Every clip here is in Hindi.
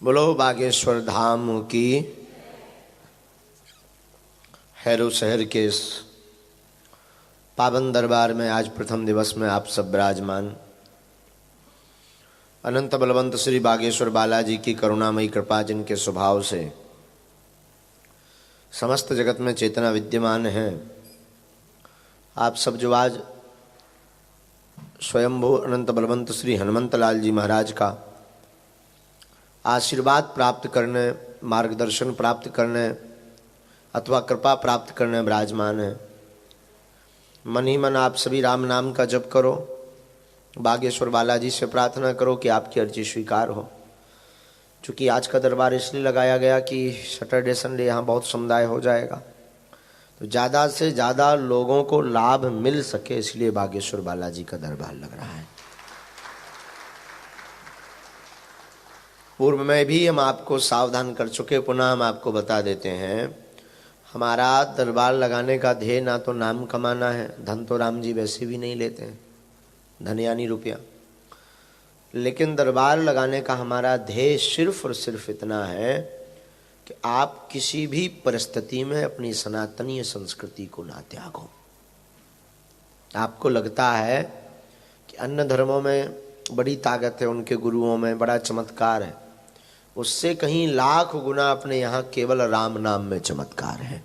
बोलो बागेश्वर धाम की। हैरो शहर के इस पावन दरबार में आज प्रथम दिवस में आप सब विराजमान अनंत बलवंत श्री बागेश्वर बालाजी की करुणामयी कृपा जिनके स्वभाव से समस्त जगत में चेतना विद्यमान है। आप सब जो आज स्वयंभू अनंत बलवंत श्री हनुमंत लाल जी महाराज का आशीर्वाद प्राप्त करने, मार्गदर्शन प्राप्त करने अथवा कृपा प्राप्त करने विराजमान है। मन ही मन आप सभी राम नाम का जप करो, बागेश्वर बालाजी से प्रार्थना करो कि आपकी अर्जी स्वीकार हो। चूँकि आज का दरबार इसलिए लगाया गया कि सैटरडे संडे यहाँ बहुत समुदाय हो जाएगा, तो ज़्यादा से ज़्यादा लोगों को लाभ मिल सके, इसलिए बागेश्वर बालाजी का दरबार लग रहा है। पूर्व में भी हम आपको सावधान कर चुके, पुनः हम आपको बता देते हैं। हमारा दरबार लगाने का ध्येय ना तो नाम कमाना है, धन तो राम जी वैसे भी नहीं लेते हैं, धन यानी रुपया, लेकिन दरबार लगाने का हमारा ध्येय सिर्फ और सिर्फ इतना है कि आप किसी भी परिस्थिति में अपनी सनातनीय संस्कृति को ना त्यागो। आपको लगता है कि अन्य धर्मों में बड़ी ताकत है, उनके गुरुओं में बड़ा चमत्कार है, उससे कहीं लाख गुना अपने यहाँ केवल राम नाम में चमत्कार है,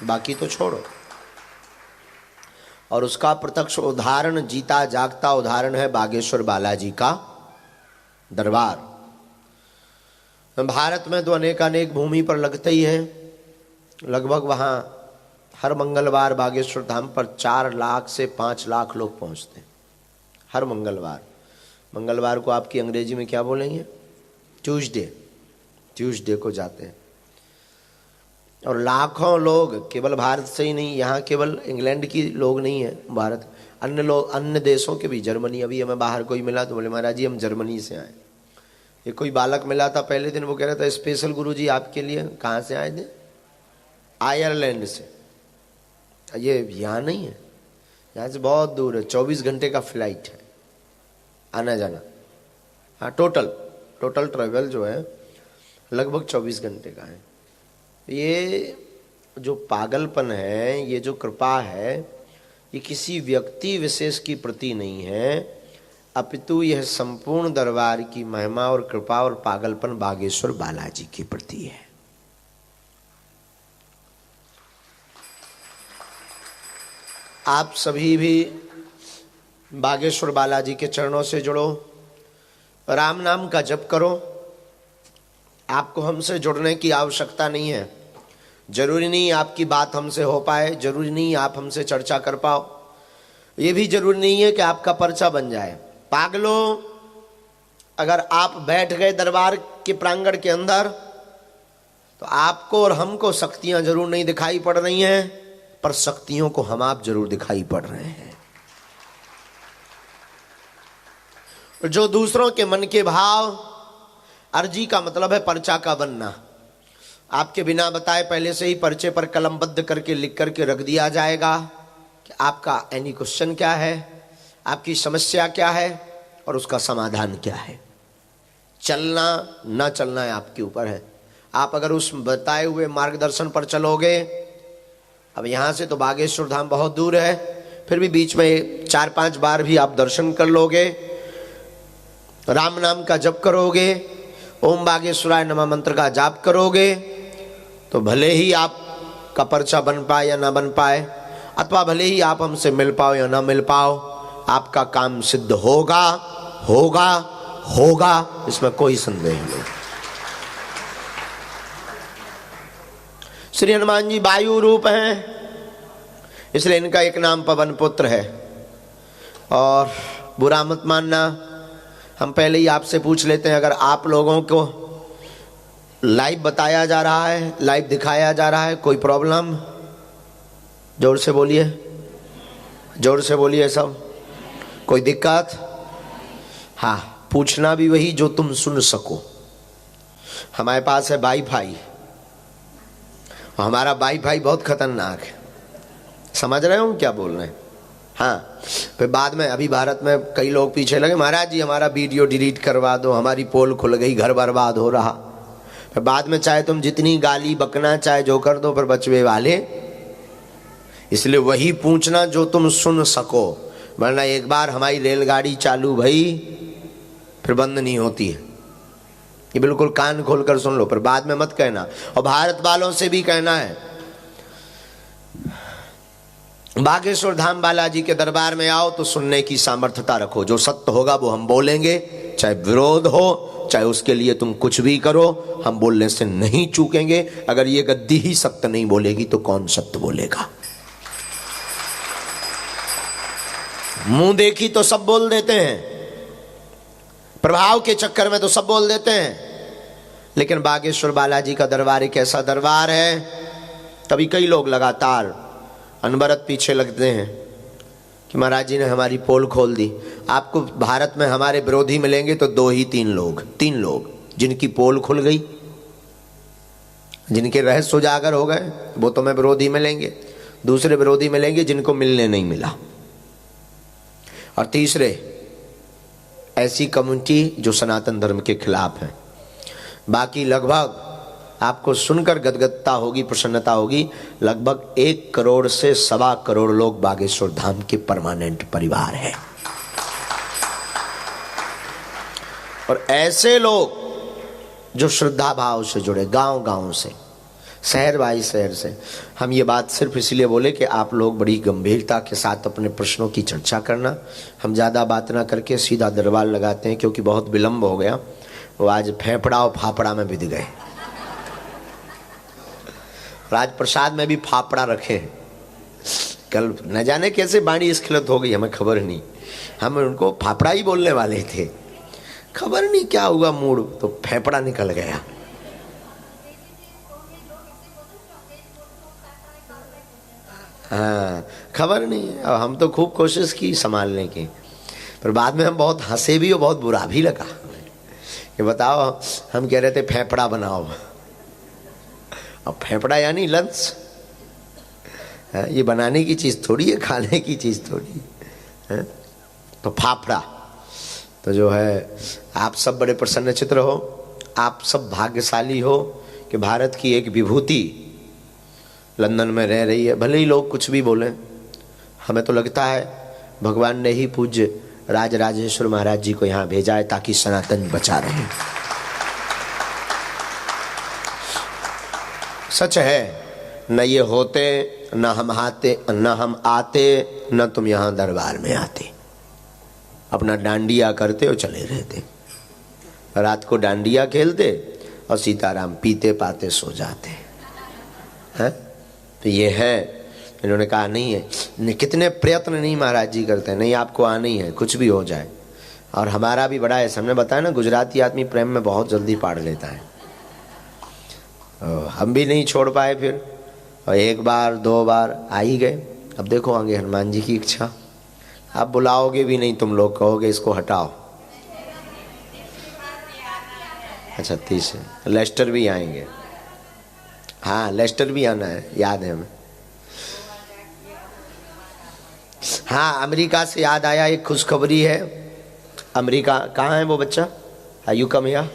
बाकी तो छोड़ो। और उसका प्रत्यक्ष उदाहरण, जीता जागता उदाहरण है बागेश्वर बालाजी का दरबार। भारत में तो अनेकानेक भूमि पर लगते ही है। लगभग वहाँ हर मंगलवार बागेश्वर धाम पर 4 लाख से 5 लाख लोग पहुँचते हैं हर मंगलवार। मंगलवार को आपकी अंग्रेजी में क्या बोलेंगे? ट्यूसडे को जाते हैं। और लाखों लोग केवल भारत से ही नहीं, यहाँ केवल इंग्लैंड की लोग नहीं है, भारत अन्य लोग, अन्य देशों के भी। जर्मनी, अभी हमें बाहर कोई मिला तो बोले महाराज जी हम जर्मनी से आए। ये कोई बालक मिला था पहले दिन, वो कह रहा था स्पेशल गुरुजी आपके लिए। कहाँ से आए थे? आयरलैंड से। ये यहाँ नहीं है, यहाँ से बहुत दूर है, 24 घंटे का फ्लाइट है आना जाना। हाँ, टोटल ट्रैवल जो है लगभग 24 घंटे का है। ये जो पागलपन है, ये जो कृपा है, ये किसी व्यक्ति विशेष की प्रति नहीं है, अपितु यह संपूर्ण दरबार की महिमा और कृपा और पागलपन बागेश्वर बालाजी की प्रति है। आप सभी भी बागेश्वर बालाजी के चरणों से जुड़ो, राम नाम का जप करो। आपको हमसे जुड़ने की आवश्यकता नहीं है। जरूरी नहीं आपकी बात हमसे हो पाए, जरूरी नहीं आप हमसे चर्चा कर पाओ, ये भी जरूरी नहीं है कि आपका पर्चा बन जाए। पागलों, अगर आप बैठ गए दरबार के प्रांगण के अंदर तो आपको और हमको शक्तियां जरूर नहीं दिखाई पड़ रही हैं, पर शक्तियों को हम आप जरूर दिखाई पड़ रहे हैं। जो दूसरों के मन के भाव, अर्जी का मतलब है पर्चा का बनना। आपके बिना बताए पहले से ही पर्चे पर कलमबद्ध करके लिख करके रख दिया जाएगा कि आपका एनी क्वेश्चन क्या है, आपकी समस्या क्या है और उसका समाधान क्या है। चलना ना चलना है आपके ऊपर है। आप अगर उस बताए हुए मार्गदर्शन पर चलोगे, अब यहाँ से तो बागेश्वर धाम बहुत दूर है, फिर भी बीच में 4-5 बार भी आप दर्शन कर लोगे, राम नाम का जप करोगे, ओम बागेश्वराय नमः मंत्र का जाप करोगे, तो भले ही आपका पर्चा बन पाए या ना बन पाए, अथवा भले ही आप हमसे मिल पाओ या ना मिल पाओ, आपका काम सिद्ध होगा होगा होगा, इसमें कोई संदेह नहीं। श्री हनुमान जी वायु रूप हैं, इसलिए इनका एक नाम पवन पुत्र है। और बुरा मत मानना, हम पहले ही आपसे पूछ लेते हैं, अगर आप लोगों को लाइव बताया जा रहा है, लाइव दिखाया जा रहा है, कोई प्रॉब्लम? जोर से बोलिए, जोर से बोलिए सब। कोई दिक्कत? हाँ, पूछना भी वही जो तुम सुन सको। हमारे पास है वाईफाई, हमारा वाईफाई बहुत खतरनाक है। समझ रहे हो क्या बोल रहे हैं? हाँ, फिर बाद में अभी भारत में कई लोग पीछे लगे, महाराज जी हमारा वीडियो डिलीट करवा दो, हमारी पोल खुल गई, घर बर्बाद हो रहा। फिर बाद में चाहे तुम जितनी गाली बकना चाहे जो कर दो, पर बचवे वाले। इसलिए वही पूछना जो तुम सुन सको, वरना एक बार हमारी रेलगाड़ी चालू भई फिर बंद नहीं होती है। ये बिल्कुल कान खोलकर सुन लो, पर बाद में मत कहना। और भारत वालों से भी कहना है, बागेश्वर धाम बालाजी के दरबार में आओ तो सुनने की सामर्थ्यता रखो। जो सत्य होगा वो हम बोलेंगे, चाहे विरोध हो, चाहे उसके लिए तुम कुछ भी करो, हम बोलने से नहीं चूकेंगे। अगर ये गद्दी ही सत्य नहीं बोलेगी तो कौन सत्य बोलेगा? मुंह देखी तो सब बोल देते हैं, प्रभाव के चक्कर में तो सब बोल देते हैं। लेकिन बागेश्वर बालाजी का दरबार एक ऐसा दरबार है, तभी कई लोग लगातार अनवरत पीछे लगते हैं कि महाराज जी ने हमारी पोल खोल दी। आपको भारत में हमारे विरोधी मिलेंगे तो तीन लोग जिनकी पोल खुल गई, जिनके रहस्य उजागर हो गए, वो तो में विरोधी मिलेंगे। दूसरे विरोधी मिलेंगे जिनको मिलने नहीं मिला। और तीसरे ऐसी कम्युनिटी जो सनातन धर्म के खिलाफ है। बाकी लगभग आपको सुनकर गदगदता होगी, प्रसन्नता होगी, लगभग 1 करोड़ से 1.25 करोड़ लोग बागेश्वर धाम के परमानेंट परिवार हैं। और ऐसे लोग जो श्रद्धा भाव से जुड़े, गांव-गांव से, शहर बाई शहर से। हम ये बात सिर्फ इसलिए बोले कि आप लोग बड़ी गंभीरता के साथ अपने प्रश्नों की चर्चा करना। हम ज़्यादा बात ना करके सीधा दरबार लगाते हैं, क्योंकि बहुत विलम्ब हो गया। वो आज फेफड़ा और फाफड़ा में बिध गए। राज प्रसाद में भी फाफड़ा रखे। कल न जाने कैसे बाणी स्खलित हो गई, हमें खबर नहीं। हम उनको फाफड़ा ही बोलने वाले थे, खबर नहीं क्या हुआ, मूड तो फेफड़ा निकल गया। हाँ, खबर नहीं। अब हम तो खूब कोशिश की संभालने की, पर बाद में हम बहुत हंसे भी और बहुत बुरा भी लगा कि बताओ, हम कह रहे थे फेफड़ा बनाओ, अब फेफड़ा यानी लंच। ये बनाने की चीज़ थोड़ी है, खाने की चीज़ थोड़ी है। तो फाफड़ा तो जो है, आप सब बड़े प्रसन्न चित्र हो, आप सब भाग्यशाली हो कि भारत की एक विभूति लंदन में रह रही है। भले ही लोग कुछ भी बोलें, हमें तो लगता है भगवान ने ही पूज्य राजराजेश्वर महाराज जी को यहाँ भेजा है ताकि सनातन बचा रहे। सच है, न ये होते, न हम आते, न तुम यहाँ दरबार में आते। अपना डांडिया करते और चले रहते, रात को डांडिया खेलते और सीताराम पीते पाते सो जाते हैं। तो ये है, इन्होंने कहा नहीं है, कितने प्रयत्न नहीं महाराज जी करते, नहीं आपको आना ही है, कुछ भी हो जाए। और हमारा भी बड़ा है, हमने बताया ना, गुजराती आदमी प्रेम में बहुत जल्दी पाड़ लेता है। हम भी नहीं छोड़ पाए फिर, और 1 बार 2 बार आ ही गए। अब देखो आगे हनुमान जी की इच्छा, आप बुलाओगे भी नहीं, तुम लोग कहोगे इसको हटाओ। अच्छा 30 लेस्टर भी आएंगे। हाँ, लेस्टर भी आना है, याद है हमें। हाँ, अमेरिका से याद आया, एक खुशखबरी है। अमेरिका कहाँ है वो बच्चा? यू कम हियर,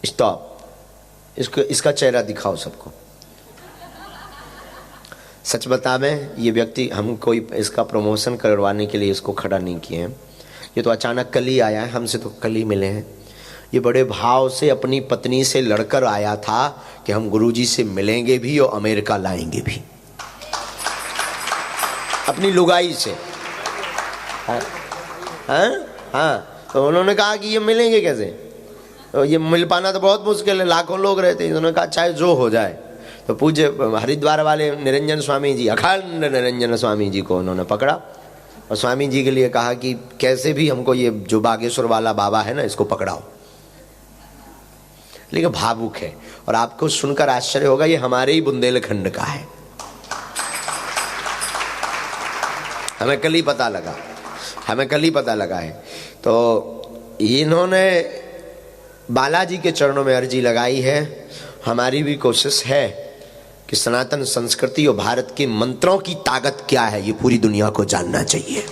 स्टॉप, इसका चेहरा दिखाओ सबको। सच बता में, ये व्यक्ति, हम कोई इसका प्रमोशन करवाने के लिए इसको खड़ा नहीं किए हैं। ये तो अचानक कल ही आया है, हमसे तो कल ही मिले हैं। ये बड़े भाव से अपनी पत्नी से लड़कर आया था कि हम गुरुजी से मिलेंगे भी और अमेरिका लाएंगे भी, अपनी लुगाई से। हाँ, तो उन्होंने कहा कि ये मिलेंगे कैसे, तो ये मिल पाना तो बहुत मुश्किल है, लाखों लोग रहते हैं। उन्होंने कहा चाहे जो हो जाए। तो पूज्य हरिद्वार वाले निरंजन स्वामी जी, अखंड निरंजन स्वामी जी को उन्होंने पकड़ा और स्वामी जी के लिए कहा कि कैसे भी हमको ये जो बागेश्वर वाला बाबा है ना, इसको पकड़ाओ। लेकिन भावुक है, और आपको सुनकर आश्चर्य होगा, ये हमारे ही बुंदेलखंड का है। हमें कल ही पता लगा है। तो इन्होंने बालाजी के चरणों में अर्जी लगाई है। हमारी भी कोशिश है कि सनातन संस्कृति और भारत के मंत्रों की ताकत क्या है, ये पूरी दुनिया को जानना चाहिए।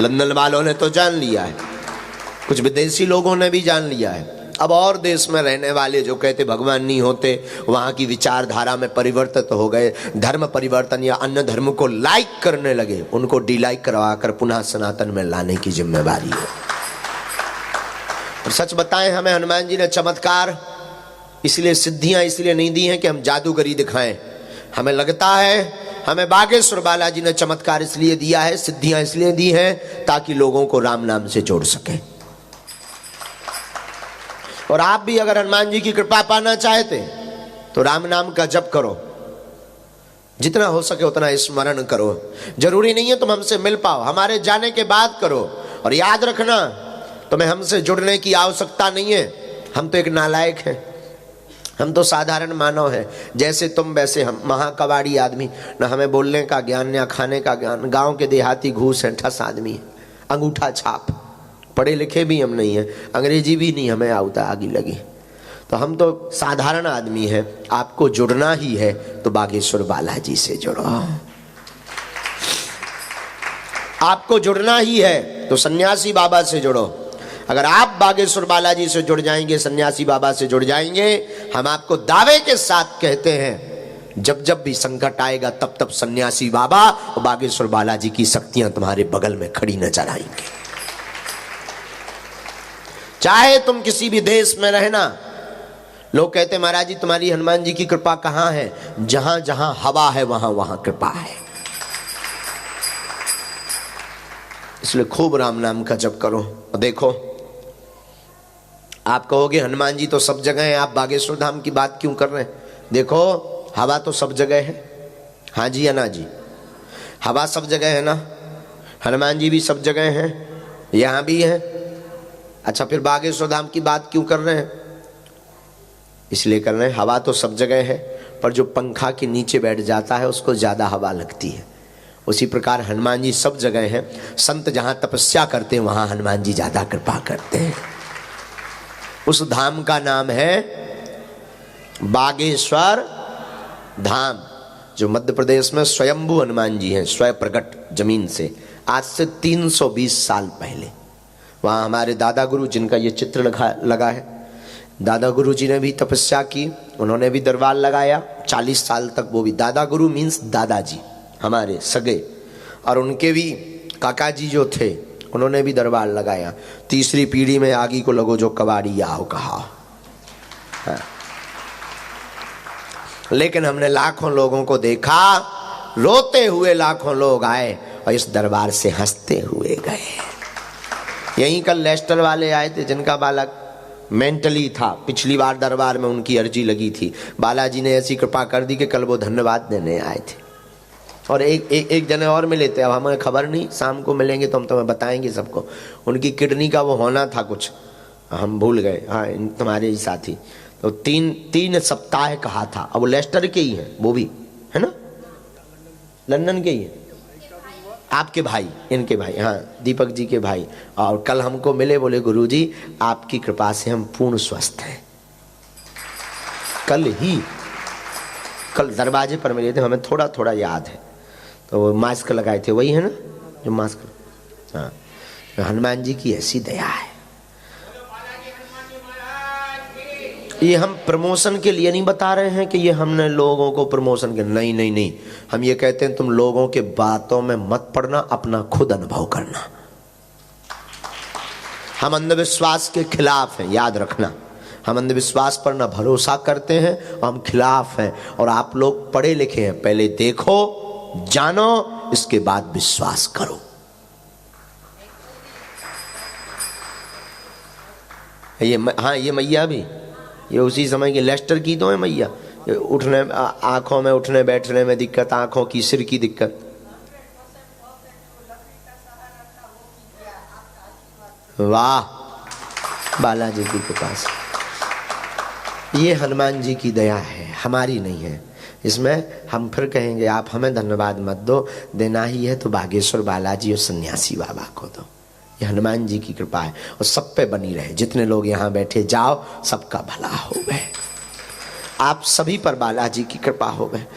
लंदन वालों ने तो जान लिया है, कुछ विदेशी लोगों ने भी जान लिया है। अब और देश में रहने वाले जो कहते भगवान नहीं होते, वहाँ की विचारधारा में परिवर्तित हो गए, धर्म परिवर्तन या अन्य धर्म को लाइक करने लगे, उनको डिलाइक करवा कर पुनः सनातन में लाने की जिम्मेवारी है। और सच बताएं, हमें हनुमान जी ने चमत्कार इसलिए, सिद्धियां इसलिए नहीं दी हैं कि हम जादूगरी दिखाएं। हमें लगता है हमें बागेश्वर बालाजी ने चमत्कार इसलिए दिया है, सिद्धियां इसलिए दी हैं ताकि लोगों को राम नाम से जोड़ सके। और आप भी अगर हनुमान जी की कृपा पाना चाहते तो राम नाम का जप करो, जितना हो सके उतना स्मरण करो। जरूरी नहीं है तुम हमसे मिल पाओ, हमारे जाने के बाद करो। और याद रखना, तुम्हें हमसे जुड़ने की आवश्यकता नहीं है, हम तो एक नालायक हैं, हम तो साधारण मानव हैं, जैसे तुम वैसे हम, महाकबाड़ी आदमी, न हमें बोलने का ज्ञान या खाने का ज्ञान, गांव के देहाती घूस हैं, ठस आदमी, अंगूठा छाप, पढ़े लिखे भी हम नहीं हैं, अंग्रेजी भी नहीं हमें आता आगे लगी, तो हम तो साधारण आदमी हैं। आपको जुड़ना ही है तो बागेश्वर बालाजी से जुड़ो, आपको जुड़ना ही है तो सन्यासी बाबा से जुड़ो। अगर आप बागेश्वर बालाजी से जुड़ जाएंगे, सन्यासी बाबा से जुड़ जाएंगे, हम आपको दावे के साथ कहते हैं, जब जब भी संकट आएगा तब तब सन्यासी बाबा और बागेश्वर बालाजी की शक्तियां तुम्हारे बगल में खड़ी नजर आएंगी। चाहे तुम किसी भी देश में रहना, लोग कहते महाराज जी तुम्हारी हनुमान जी की कृपा कहां है? जहां जहां हवा है वहां वहां कृपा है। इसलिए खूब राम नाम का जप करो। और देखो, आप कहोगे हनुमान जी तो सब जगह है, आप बागेश्वर धाम की बात क्यों कर रहे हैं? देखो, हवा तो सब जगह है, हाँ जी या ना जी? हवा सब जगह है ना, हनुमान जी भी सब जगह हैं, यहां भी है। अच्छा, फिर बागेश्वर धाम की बात क्यों कर रहे हैं? इसलिए कर रहे हैं, हवा तो सब जगह है, पर जो पंखा के नीचे बैठ जाता है उसको ज्यादा हवा लगती है। उसी प्रकार हनुमान जी सब जगह हैं। संत जहां तपस्या करते हैं वहां हनुमान जी ज्यादा कृपा करते हैं। उस धाम का नाम है बागेश्वर धाम, जो मध्य प्रदेश में स्वयंभू हनुमान जी हैं, स्वयं प्रकट जमीन से, आज से 320 साल पहले। वहाँ हमारे दादा गुरु, जिनका ये चित्र लगा है, दादा गुरु जी ने भी तपस्या की, उन्होंने भी दरबार लगाया 40 साल तक। वो भी दादा गुरु मीन्स दादाजी हमारे सगे, और उनके भी काका जी जो थे उन्होंने भी दरबार लगाया। तीसरी पीढ़ी में आगी को लगो जो कबाड़ी आओ कहा। हाँ। लेकिन हमने लाखों लोगों को देखा, रोते हुए लाखों लोग आए और इस दरबार से हंसते हुए गए। यहीं कल लेस्टर वाले आए थे, जिनका बालक मेंटली था, पिछली बार दरबार में उनकी अर्जी लगी थी, बालाजी ने ऐसी कृपा कर दी कि कल वो धन्यवाद देने आए थे। और एक जने और मिले थे, अब हमें खबर नहीं, शाम को मिलेंगे तो हम तुम्हें बताएंगे सबको। उनकी किडनी का वो होना था कुछ, हम भूल गए। हाँ, तुम्हारे ही साथी, तो तीन सप्ताह कहा था। अब वो लेस्टर के ही हैं, वो भी है ना, लंदन के ही हैं, आपके भाई, इनके भाई, हाँ दीपक जी के भाई। और कल हमको मिले, बोले गुरुजी आपकी कृपा से हम पूर्ण स्वस्थ हैं। कल दरवाजे पर मिले थे, हमें थोड़ा थोड़ा याद है। तो वो मास्क लगाए थे, वही है ना जो मास्क, हाँ। हनुमान जी की ऐसी दया है। ये हम प्रमोशन के लिए नहीं बता रहे हैं कि ये हमने लोगों को प्रमोशन के, नहीं नहीं नहीं, हम ये कहते हैं तुम लोगों के बातों में मत पड़ना, अपना खुद अनुभव करना। हम अंधविश्वास के खिलाफ हैं, याद रखना। हम अंधविश्वास पर ना भरोसा करते हैं और हम खिलाफ हैं। और आप लोग पढ़े लिखे हैं, पहले देखो जानो, इसके बाद विश्वास करो। ये मैया भी, ये उसी समय की लेस्टर की तो है मैया। उठने, आंखों में उठने बैठने में दिक्कत, आंखों की, सिर की दिक्कत। वाह, बालाजी की कृपा से। ये हनुमान जी की दया है, हमारी नहीं है। इसमें हम फिर कहेंगे आप हमें धन्यवाद मत दो, देना ही है तो बागेश्वर बालाजी और सन्यासी बाबा को दो। ये हनुमान जी की कृपा है और सब पे बनी रहे। जितने लोग यहाँ बैठे, जाओ सबका भला हो गए। आप सभी पर बालाजी की कृपा हो गए।